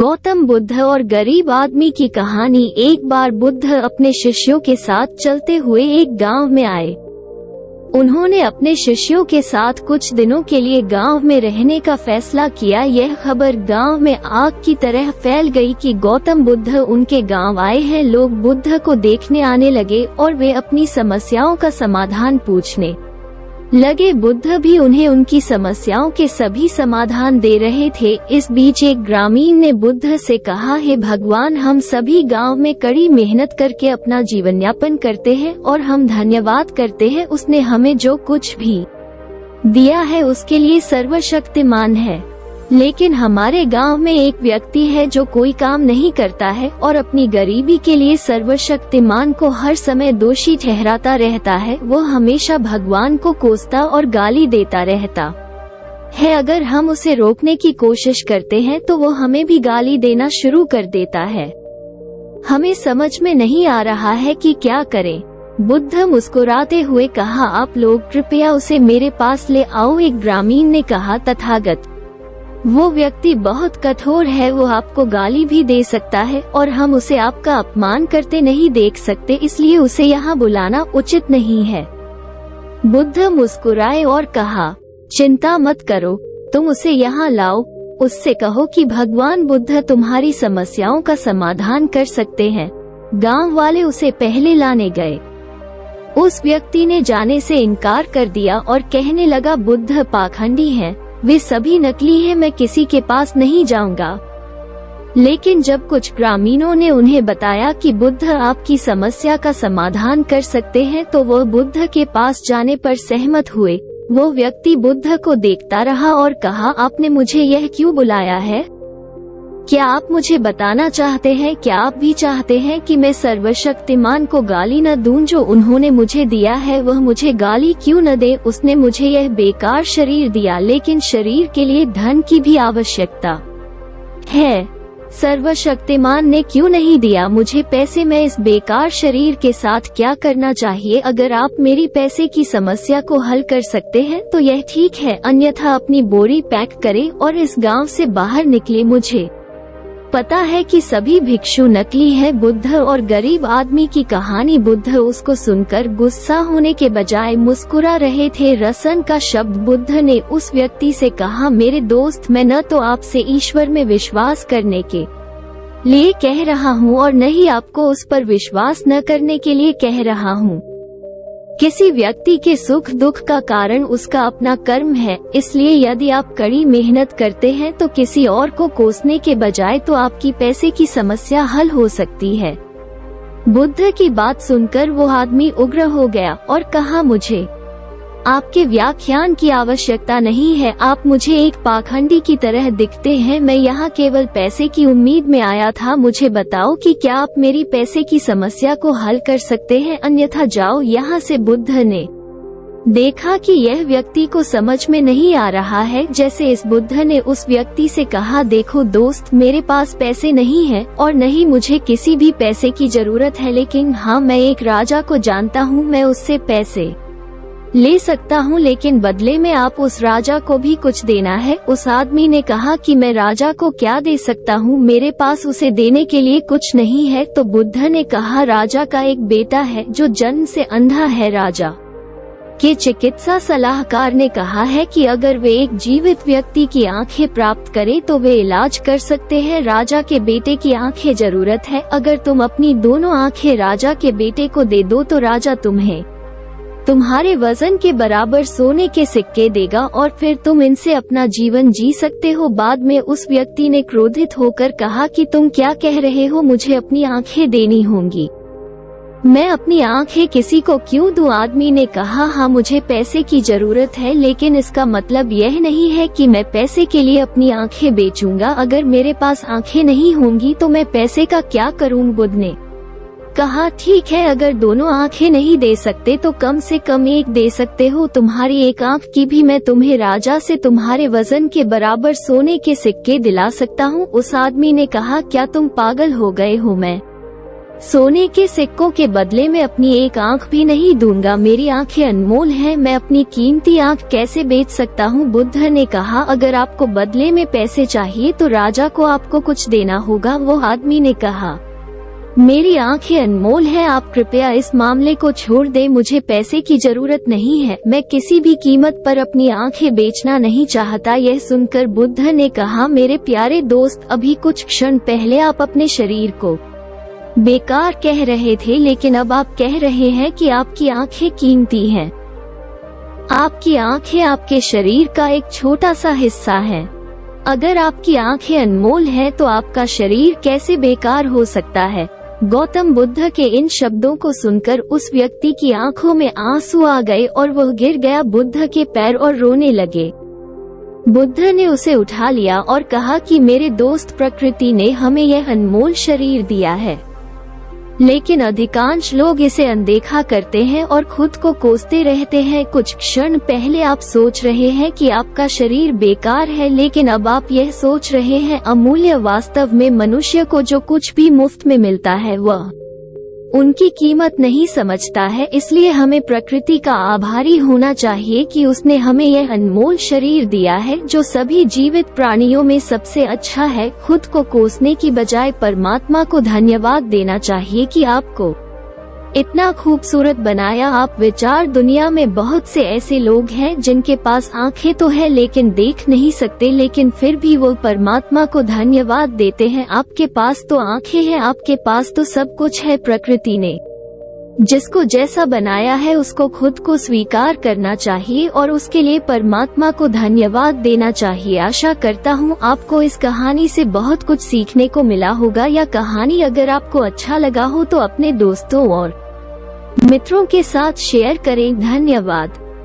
गौतम बुद्ध और गरीब आदमी की कहानी। एक बार बुद्ध अपने शिष्यों के साथ चलते हुए एक गांव में आए। उन्होंने अपने शिष्यों के साथ कुछ दिनों के लिए गांव में रहने का फैसला किया। यह खबर गांव में आग की तरह फैल गई कि गौतम बुद्ध उनके गांव आए हैं। लोग बुद्ध को देखने आने लगे और वे अपनी समस्याओं का समाधान पूछने लगे। बुद्ध भी उन्हें उनकी समस्याओं के सभी समाधान दे रहे थे। इस बीच एक ग्रामीण ने बुद्ध से कहा, हे भगवान, हम सभी गांव में कड़ी मेहनत करके अपना जीवन यापन करते हैं और हम धन्यवाद करते हैं, उसने हमें जो कुछ भी दिया है उसके लिए सर्वशक्तिमान है। लेकिन हमारे गांव में एक व्यक्ति है जो कोई काम नहीं करता है और अपनी गरीबी के लिए सर्वशक्तिमान को हर समय दोषी ठहराता रहता है। वो हमेशा भगवान को कोसता और गाली देता रहता है। अगर हम उसे रोकने की कोशिश करते हैं तो वो हमें भी गाली देना शुरू कर देता है। हमें समझ में नहीं आ रहा है कि क्या करें। बुद्ध मुस्कुराते हुए कहा, आप लोग कृपया उसे मेरे पास ले आओ। एक ग्रामीण ने कहा, तथागत, वो व्यक्ति बहुत कठोर है, वो आपको गाली भी दे सकता है और हम उसे आपका अपमान करते नहीं देख सकते, इसलिए उसे यहाँ बुलाना उचित नहीं है। बुद्ध मुस्कुराए और कहा, चिंता मत करो, तुम उसे यहाँ लाओ। उससे कहो कि भगवान बुद्ध तुम्हारी समस्याओं का समाधान कर सकते हैं। गांव वाले उसे पहले लाने गए। उस व्यक्ति ने जाने से इनकार कर दिया और कहने लगा, बुद्ध पाखंडी हैं, वे सभी नकली हैं, मैं किसी के पास नहीं जाऊंगा। लेकिन जब कुछ ग्रामीणों ने उन्हें बताया कि बुद्ध आपकी समस्या का समाधान कर सकते हैं तो वो बुद्ध के पास जाने पर सहमत हुए। वो व्यक्ति बुद्ध को देखता रहा और कहा, आपने मुझे यह क्यों बुलाया है? क्या आप मुझे बताना चाहते हैं, क्या आप भी चाहते हैं कि मैं सर्वशक्तिमान को गाली न दूं? जो उन्होंने मुझे दिया है वह मुझे गाली क्यों न दे? उसने मुझे यह बेकार शरीर दिया, लेकिन शरीर के लिए धन की भी आवश्यकता है। सर्वशक्तिमान ने क्यों नहीं दिया मुझे पैसे? मैं इस बेकार शरीर के साथ क्या करना चाहिए? अगर आप मेरी पैसे की समस्या को हल कर सकते हैं तो यह ठीक है, अन्यथा अपनी बोरी पैक करें और इस गांव से बाहर निकले। मुझे पता है कि सभी भिक्षु नकली है। बुद्ध और गरीब आदमी की कहानी। बुद्ध उसको सुनकर गुस्सा होने के बजाय मुस्कुरा रहे थे। रसन का शब्द। बुद्ध ने उस व्यक्ति से कहा, मेरे दोस्त, मैं न तो आपसे ईश्वर में विश्वास करने के लिए कह रहा हूँ और न ही आपको उस पर विश्वास न करने के लिए कह रहा हूँ। किसी व्यक्ति के सुख दुख का कारण उसका अपना कर्म है, इसलिए यदि आप कड़ी मेहनत करते हैं तो किसी और को कोसने के बजाय तो आपकी पैसे की समस्या हल हो सकती है। बुद्ध की बात सुनकर वो आदमी उग्र हो गया और कहा, मुझे आपके व्याख्यान की आवश्यकता नहीं है। आप मुझे एक पाखंडी की तरह दिखते हैं। मैं यहाँ केवल पैसे की उम्मीद में आया था। मुझे बताओ कि क्या आप मेरी पैसे की समस्या को हल कर सकते हैं, अन्यथा जाओ यहाँ से। बुद्ध ने देखा कि यह व्यक्ति को समझ में नहीं आ रहा है। जैसे इस बुद्ध ने उस व्यक्ति से कहा, देखो दोस्त, मेरे पास पैसे नहीं है और न ही मुझे किसी भी पैसे की जरूरत है, लेकिन हाँ, मैं एक राजा को जानता हूँ, मैं उससे पैसे ले सकता हूँ, लेकिन बदले में आप उस राजा को भी कुछ देना है। उस आदमी ने कहा कि मैं राजा को क्या दे सकता हूँ, मेरे पास उसे देने के लिए कुछ नहीं है। तो बुद्ध ने कहा, राजा का एक बेटा है जो जन्म से अंधा है। राजा के चिकित्सा सलाहकार ने कहा है कि अगर वे एक जीवित व्यक्ति की आंखें प्राप्त करें तो वे इलाज कर सकते हैं। राजा के बेटे की आंखें जरूरत है। अगर तुम अपनी दोनों आंखें राजा के बेटे को दे दो तो राजा तुम्हें तुम्हारे वजन के बराबर सोने के सिक्के देगा और फिर तुम इनसे अपना जीवन जी सकते हो। बाद में उस व्यक्ति ने क्रोधित होकर कहा कि तुम क्या कह रहे हो, मुझे अपनी आंखें देनी होंगी, मैं अपनी आंखें किसी को क्यों दूं? आदमी ने कहा, हाँ, मुझे पैसे की जरूरत है, लेकिन इसका मतलब यह नहीं है कि मैं पैसे के लिए अपनी आंखें बेचूंगा। अगर मेरे पास आंखें नहीं होंगी तो मैं पैसे का क्या करूं? बुद्ध ने कहा, ठीक है, अगर दोनों आंखें नहीं दे सकते तो कम से कम एक दे सकते हो। तुम्हारी एक आंख की भी मैं तुम्हें राजा से तुम्हारे वजन के बराबर सोने के सिक्के दिला सकता हूँ। उस आदमी ने कहा, क्या तुम पागल हो गए हो? मैं सोने के सिक्कों के बदले में अपनी एक आंख भी नहीं दूंगा। मेरी आंखें अनमोल हैं, मैं अपनी कीमती आंख कैसे बेच सकता हूँ। बुद्ध ने कहा, अगर आपको बदले में पैसे चाहिए तो राजा को आपको कुछ देना होगा। वो आदमी ने कहा, मेरी आंखें अनमोल हैं, आप कृपया इस मामले को छोड़ दें, मुझे पैसे की जरूरत नहीं है, मैं किसी भी कीमत पर अपनी आंखें बेचना नहीं चाहता। यह सुनकर बुद्ध ने कहा, मेरे प्यारे दोस्त, अभी कुछ क्षण पहले आप अपने शरीर को बेकार कह रहे थे, लेकिन अब आप कह रहे हैं कि आपकी आंखें कीमती हैं। आपकी आंखें आपके शरीर का एक छोटा सा हिस्सा है। अगर आपकी आंखें अनमोल हैं तो आपका शरीर कैसे बेकार हो सकता है। गौतम बुद्ध के इन शब्दों को सुनकर उस व्यक्ति की आंखों में आंसू आ गए और वह गिर गया बुद्ध के पैर और रोने लगे। बुद्ध ने उसे उठा लिया और कहा कि मेरे दोस्त, प्रकृति ने हमें यह अनमोल शरीर दिया है, लेकिन अधिकांश लोग इसे अनदेखा करते हैं और खुद को कोसते रहते हैं। कुछ क्षण पहले आप सोच रहे हैं कि आपका शरीर बेकार है, लेकिन अब आप यह सोच रहे हैं अमूल्य। वास्तव में मनुष्य को जो कुछ भी मुफ्त में मिलता है वह उनकी कीमत नहीं समझता है। इसलिए हमें प्रकृति का आभारी होना चाहिए कि उसने हमें यह अनमोल शरीर दिया है, जो सभी जीवित प्राणियों में सबसे अच्छा है। खुद को कोसने की बजाय परमात्मा को धन्यवाद देना चाहिए कि आपको इतना खूबसूरत बनाया। आप विचार, दुनिया में बहुत से ऐसे लोग हैं जिनके पास आंखें तो है लेकिन देख नहीं सकते, लेकिन फिर भी वो परमात्मा को धन्यवाद देते हैं। आपके पास तो आंखें हैं, आपके पास तो सब कुछ है। प्रकृति ने जिसको जैसा बनाया है उसको खुद को स्वीकार करना चाहिए और उसके लिए परमात्मा को धन्यवाद देना चाहिए। आशा करता हूँ आपको इस कहानी से बहुत कुछ सीखने को मिला होगा। यह कहानी अगर आपको अच्छा लगा हो तो अपने दोस्तों और मित्रों के साथ शेयर करें। धन्यवाद।